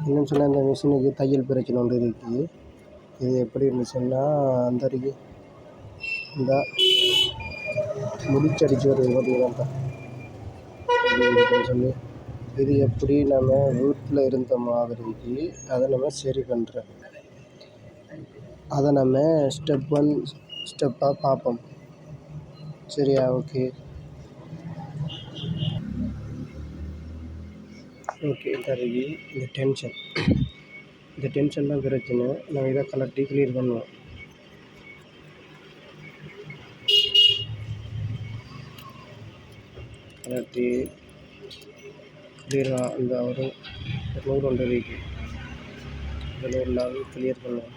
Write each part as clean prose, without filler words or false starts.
இன்னும் சொன்னால் இந்த மிஷினுக்கு தையல் பிரச்சனை ஒன்று இருக்குது. இது எப்படி இருந்துச்சுன்னா அந்த வரைக்கும் இந்த முடிச்சடிச்சு வருது பார்த்தீங்கன்னா சொல்லி இது எப்படி நம்ம வீட்டில் இருந்த மாதிரிக்கு அதை நம்ம சரி பண்ணுறோம். அதை நம்ம ஸ்டெப்பாக பார்ப்போம். சரியா? ஓகே தருவி இந்த டென்ஷன் தான் பிரச்சனை. நம்ம இதை கலட்டி கிளியர் பண்ணுவோம். கலட்டி கிளியராக அந்த ஒரு 100 ஒன்று இருக்கு. இதில் எல்லாமே கிளியர் பண்ணுவோம்.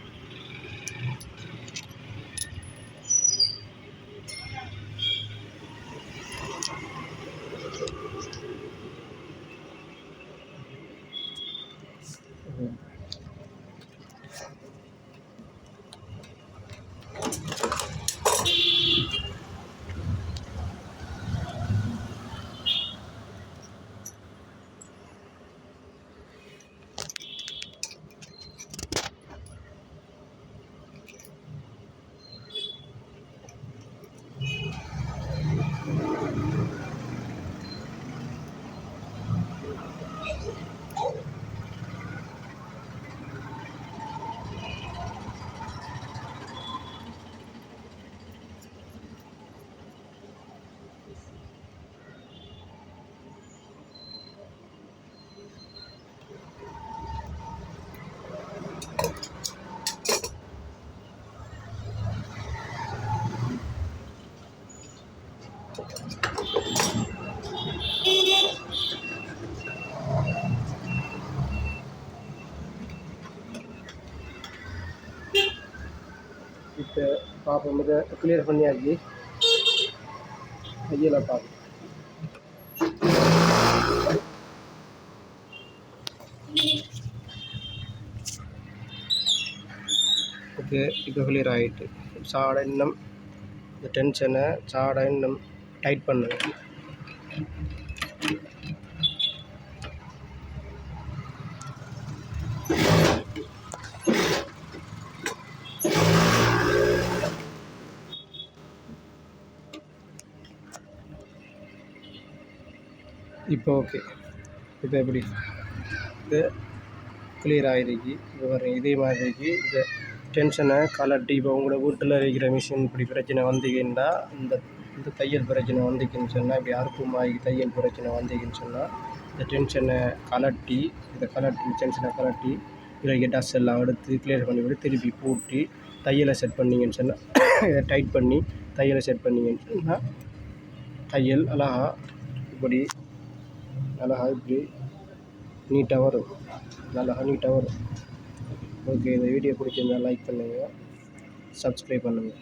இப்போ பார்ப்போம். இதை கிளியர் பண்ணியாச்சு. கையில் பார்ப்போம். ஓகே, இப்போ கிளியர் ஆகிட்டு. சாடை இன்னும் இந்த டென்ஷனை சாடை இன்னும் டைட் பண்ணுங்க. இப்போ ஓகே, இப்போ எப்படி இது கிளியர் ஆகிருக்கு. இப்போ பாருங்கள், இதே மாதிரிக்கு இந்த டென்ஷனை கலட்டி இப்போ உங்களோட வீட்டில் இருக்கிற மிஷின் இப்படி பிரச்சனை வந்தீங்கன்னா இந்த தையல் பிரச்சனை வந்துக்குன்னு சொன்னால், இப்படி அறுப்புமாகி தையல் பிரச்சனை வந்தீங்கன்னு சொன்னால் இந்த டென்ஷனை கலட்டி டென்ஷனை கலட்டி இதில் டஸ் எல்லாம் எடுத்து கிளியர் பண்ணிவிட்டு திருப்பி பூட்டி தையலை செட் பண்ணிங்கன்னு சொன்னால் இதை டைட் பண்ணி தையலை செட் பண்ணிங்கன்னு சொன்னால் தையல் அழகாக இப்படி நீட்டாக வரும். நீட்டாக வரும். ஓகே, இந்த வீடியோ பிடிச்சிருந்தால் லைக் பண்ணுங்கள், சப்ஸ்கிரைப் பண்ணுங்கள்.